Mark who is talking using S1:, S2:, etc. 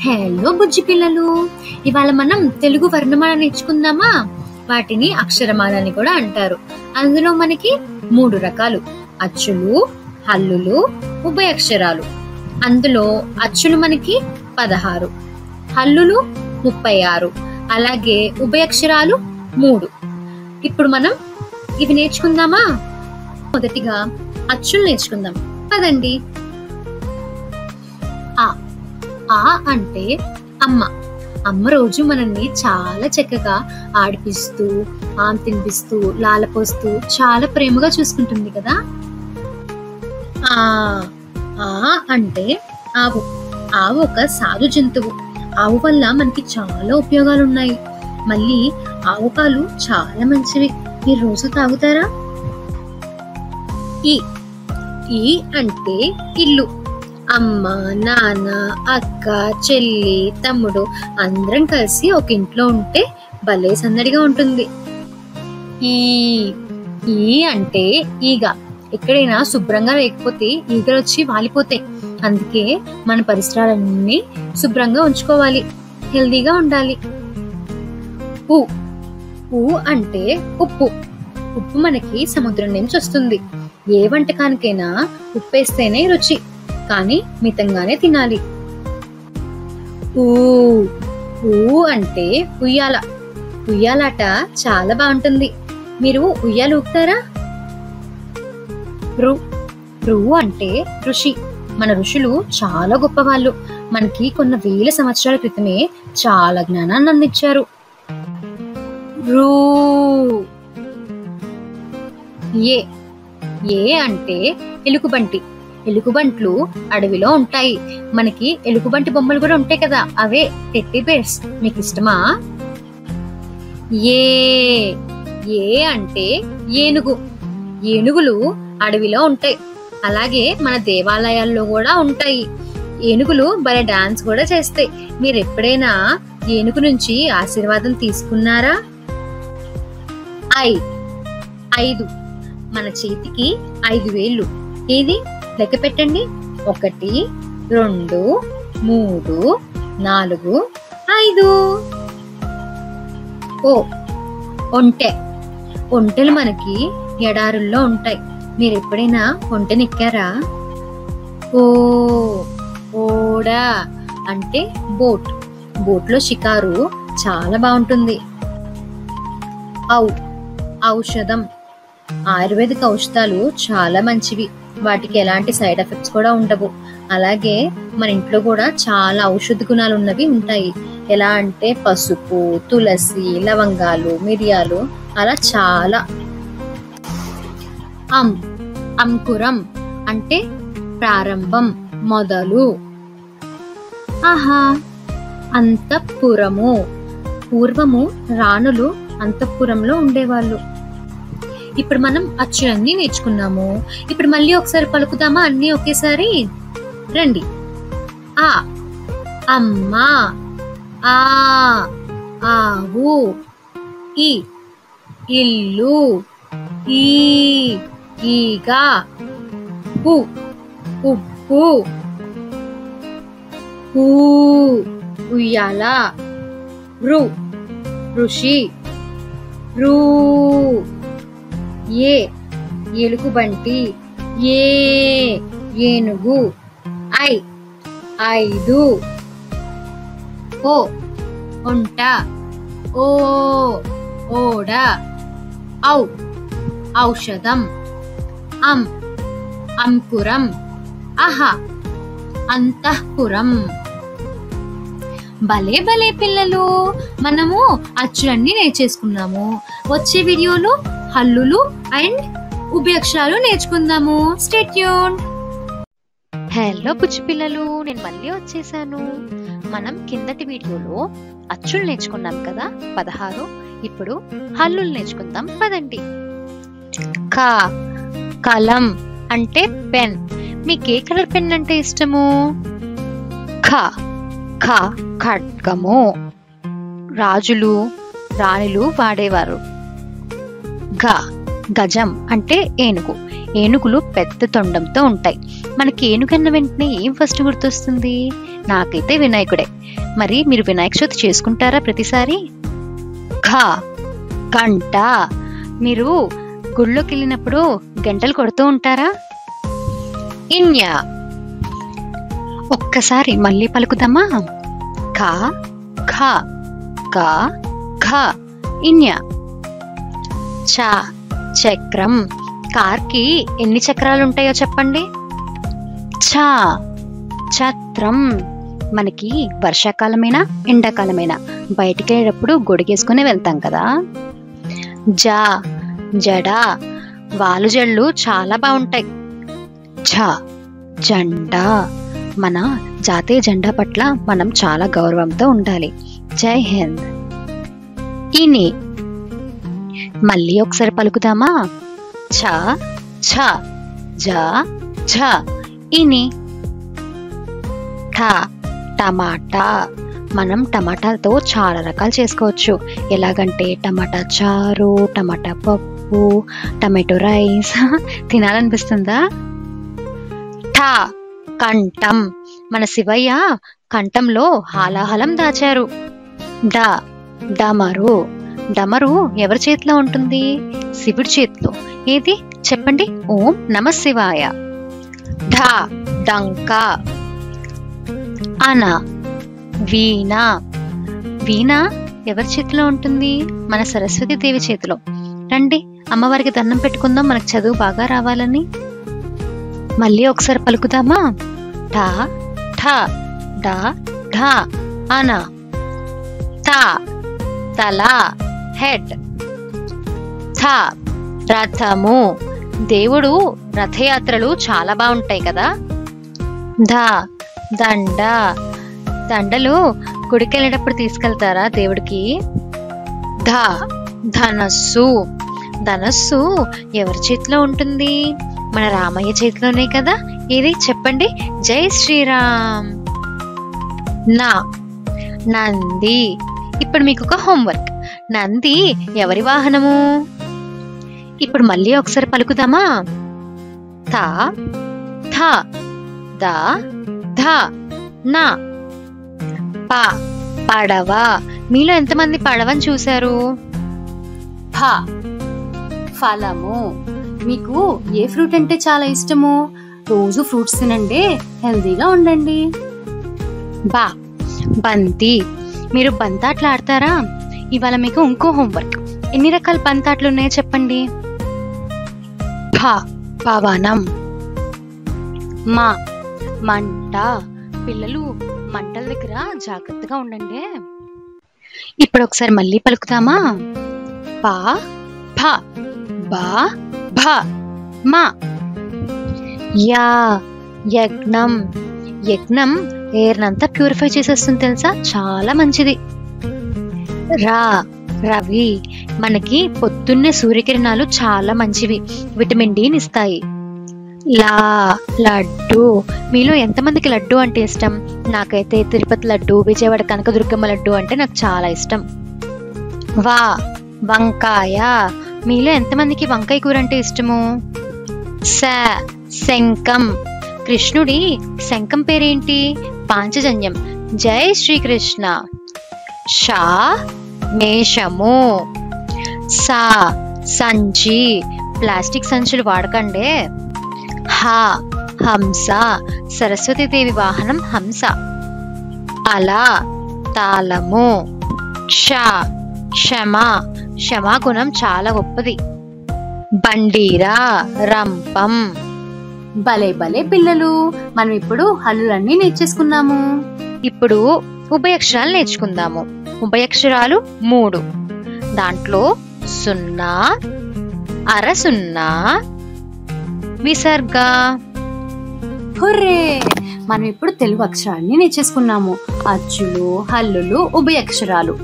S1: Hello బుజ్జి పిల్లలు, ఇవాళ మనం తెలుగు వర్ణమాల నేర్చుకుందామా? వాటిని అక్షరమాల అని కూడా అంటారు. అందులో మనకి 3 రకాలు: అచ్చులు, హల్లులు, ఉభయక్షరాలు. అందులో అచ్చులు మనకి 16, హల్లులు 36, అలాగే ఉభయక్షరాలు 3. ఇప్పుడు మనం ఇవి నేర్చుకుందామా? మొదటిగా అచ్చులు నేర్చుకుందాం పదండి. ఆ అంటే అమ్మ. అమ్మ రోజు మనల్ని చాలా చక్కగా ఆడిపిస్తూ, తినిపిస్తూ, లాలపోస్తూ చాలా ప్రేమగా చూసుకుంటుంది కదా. ఆ అంటే ఆవు. ఆవు ఒక సాధు జంతువు. ఆవు వల్ల మనకి చాలా ఉపయోగాలు ఉన్నాయి. మళ్ళీ ఆవు పాలు చాలా మంచివి. మీరు రోజు తాగుతారా? ఈ అంటే ఇల్లు. అమ్మ, నాన్న, అక్క, చెల్లి, తమ్ముడు అందరం కలిసి ఒక ఇంట్లో ఉంటే భలే సందడిగా ఉంటుంది. ఈ అంటే ఈగ. ఎక్కడైనా శుభ్రంగా లేకపోతే ఈగలు వచ్చి వాలిపోతాయి. అందుకే మన పరిసరాలన్నీ శుభ్రంగా ఉంచుకోవాలి, హెల్దీగా ఉండాలి. ఊ అంటే ఉప్పు. ఉప్పు మనకి సముద్రం నుంచి వస్తుంది. ఏ వంటకానికైనా ఉప్పేస్తేనే రుచి, కానీ మితంగానే తినాలి. ఊ అంటే ఉయ్యాల. ఉయ్యాలాట చాలా బాగుంటుంది. మీరు ఉయ్యాల ఊపుతారా? రు అంటే ఋషి. మన ఋషులు చాలా గొప్పవాళ్ళు. మనకి కొన్ని వేల సంవత్సరాల క్రితమే చాలా జ్ఞానాన్ని అందించారు. ఏ అంటే ఎలుగుబంటి. ఎలుగుబంట్లు అడవిలో ఉంటాయి. మనకి ఎలుగుబంటి బొమ్మలు కూడా ఉంటాయి కదా, అవే టెడ్డీ బేర్స్. మీకు ఇష్టమా? ఏ అంటే ఏనుగు. ఏనుగులు అడవిలో ఉంటాయి. అలాగే మన దేవాలయాల్లో కూడా ఉంటాయి. ఏనుగులు భలే డాన్స్ కూడా చేస్తాయి. మీరు ఎప్పుడైనా ఏనుగు నుంచి ఆశీర్వాదం తీసుకున్నారా? 5. మన చేతికి 5 వేళ్ళు. ఇది లెక్క పెట్టండి. 1, 2, 3, 4, 5. ఒంటె. ఒంటెలు మనకి ఎడారుల్లో ఉంటాయి. మీరు ఎప్పుడైనా ఒంటెనెక్కారా? ఓడ అంటే బోట్. బోట్లో షికారు చాలా బాగుంటుంది. ఔషధం. ఆయుర్వేదిక ఔషధాలు చాలా మంచివి. వాటికి ఎలాంటి సైడ్ ఎఫెక్ట్స్ కూడా ఉండవు. అలాగే మన ఇంట్లో కూడా చాలా ఔషధ గుణాలు ఉన్నవి ఉంటాయి. ఎలా అంటే పసుపు, తులసి, లవంగాలు, మిరియాలు, అలా చాలా. అంకురం అంటే ప్రారంభం, మొదలు. అంతఃపురము. పూర్వము రాణులు అంతఃపురంలో ఉండేవాళ్ళు. ఇప్పుడు మనం అచ్చులన్నీ నేర్చుకున్నాము. ఇప్పుడు మళ్ళీ ఒకసారి పలుకుదామా అన్నీ ఒకేసారి? రండి. అమ్మ, ఆవు, ఇల్లు, ఈగ, ఉప్పు, ఉయ్యాల, ఋషి, ఎలుగుబంటి, ఏనుగు, 5. ఒంట, ఓడ, ఔషధం, అంకురం, అంతఃపురం. భలే భలే పిల్లలు, మనము అచ్చులన్నీ నేర్చేసుకున్నాము. వచ్చే వీడియోలో హల్లులు అండ్ ఉభయక్షరాలు నేర్చుకుందాము. Stay tuned. హలో బుజ్జి పిల్లలు, నేను మళ్ళీ వచ్చేసాను. మనం కిందటి వీడియోలో అచ్చులు నేర్చుకున్నాం కదా, 16. ఇప్పుడు హల్లులు నేర్చుకుందాం పదండి. కలం అంటే పెన్. మీకు ఏ కలర్ పెన్ అంటే ఇష్టము? ఖడ్గము. రాజులు, రాణులు వాడేవారు. గజం అంటే ఏనుగు. ఏనుగులు పెద్ద తొండంతో ఉంటాయి. మనకి ఏనుగన్న వెంటనే ఏం ఫస్ట్ గుర్తొస్తుంది?
S2: నాకైతే వినాయకుడే. మరి మీరు వినాయక చవితి చేసుకుంటారా ప్రతిసారి? ఘ గంట. మీరు గుళ్ళోకి వెళ్ళినప్పుడు గంటలు కొడుతూ ఉంటారా? ఇన్య. ఒక్కసారి మళ్ళీ పలుకుదామా? ఖ ఖ గ ఘ ఇన్య. చ చక్రం. కార్కి ఎన్ని చక్రాలు ఉంటాయో చెప్పండి. ఛ ఛత్రం. మనకి వర్షాకాలమైనా ఎండాకాలమైనా బయటికి వెళ్ళేటప్పుడు గొడుగేసుకుని వెళ్తాం కదా. జ జడ. వాలు జళ్ళు చాలా బాగుంటాయి. ఝ జెండా. మన జాతీయ జెండా పట్ల మనం చాలా గౌరవంతో ఉండాలి. జై హింద్. ఇని. మళ్ళీ ఒకసారి పలుకుదామా? ఛ ఛ జ ఝ ఇని. ఠ టమాటా. మనం టమాటాతో చాలా రకాలు చేసుకోవచ్చు. ఎలాగంటే టమాటా చారు, టమాటా పప్పు, టమాటో రైస్. తినాలనిపిస్తుందా? ఠ కంఠం. మన శివయ్య కంఠంలో హాలాహలం దాచారు. డ డమరు. డమరు ఎవరి చేతిలో ఉంటుంది? శివుడి చేతిలో. ఏది చెప్పండి? ఓం నమ శివాయ. ఢ డంక. అన వీణ. వీణ ఎవరి చేతిలో ఉంటుంది? మన సరస్వతి దేవి చేతిలో. రండి అమ్మవారికి దండం పెట్టుకుందాం, మనకు చదువు బాగా రావాలని. మళ్ళీ ఒకసారి పలుకుదామా? ఠ ఠ డ ఢ అన. త తల హెడ్. థ రథము. దేవుడు రథయాత్రలు చాలా బాగుంటాయి కదా. ధ దండ. దండలు గుడికి వెళ్ళేటప్పుడు తీసుకెళ్తారా దేవుడికి? ధ ధనస్సు. ధనస్సు ఎవరి చేతిలో ఉంటుంది? మన రామయ్య చేతిలోనే కదా. ఇది చెప్పండి. జై శ్రీరామ్. నా నంది. ఇప్పుడు మీకు ఒక హోంవర్క్. నంది ఎవరి వాహనము? ఇప్పుడు మళ్ళీ ఒకసారి పలుకుదామా? థ థ ద ధ న. ప పడవ. మీలో ఎంతమంది పడవని చూశారు? ఫ ఫలము. మీకు ఏ ఫ్రూట్ అంటే చాలా ఇష్టము? రోజు ఫ్రూట్స్ తినండి, హెల్దీగా ఉండండి. బ బంతి. మీరు బంతాట్లు ఆడతారా? ఇవాళ మీకు ఇంకో హోంవర్క్. ఎన్ని రకాల బంతాట్లు ఉన్నాయో చెప్పండి. భ పవనం. మా మంట. పిల్లలు మంటల దగ్గర జాగ్రత్తగా ఉండండి. ఇప్పుడు ఒకసారి మళ్ళీ పలుకుతామా? ప భ బ భ మా. యా యజ్ఞం. యజ్ఞం ఎయిర్నంతా ప్యూరిఫై చేసేస్తుంది తెలుసా, చాలా మంచిది. రా రవి. మనకి పొద్దున్నే సూర్యకిరణాలు చాలా మంచివి, విటమిన్ డిని ఇస్తాయి. లా లడ్డు. మీలో ఎంతమందికి లడ్డు అంటే ఇష్టం? నాకైతే తిరుపతి లడ్డు, విజయవాడ కనకదుర్గమ్మ లడ్డు అంటే నాకు చాలా ఇష్టం. వా వంకాయ. మీలో ఎంతమందికి వంకాయ కూర అంటే ఇష్టము? స శంఖం. కృష్ణుడి శంఖం పేరేంటి? పాంచజన్యం. జై శ్రీకృష్ణ. షా మేషము. సా సంచి. ప్లాస్టిక్ సంచులు వాడకండి. హ హంస. సరస్వతీదేవి వాహనం హంస. అలా తాళము. క్ష క్షమ. క్షమాగుణం చాలా గొప్పది. బండీరా రంపం. భలే భలే పిల్లలు, మనం ఇప్పుడు హల్లులన్నీ నేర్చేసుకున్నాము. ఇప్పుడు ఉభయక్షరాలు నేర్చుకుందాము. ఉభయక్షరాలు 3. దాంట్లో సున్నా, అర సున్నా, విసర్గ. హుర్రే! మనం ఇప్పుడు తెలుగు అక్షరాన్ని నేర్చేసుకున్నాము. అచ్చులు, హల్లులు, ఉభయక్షరాలు.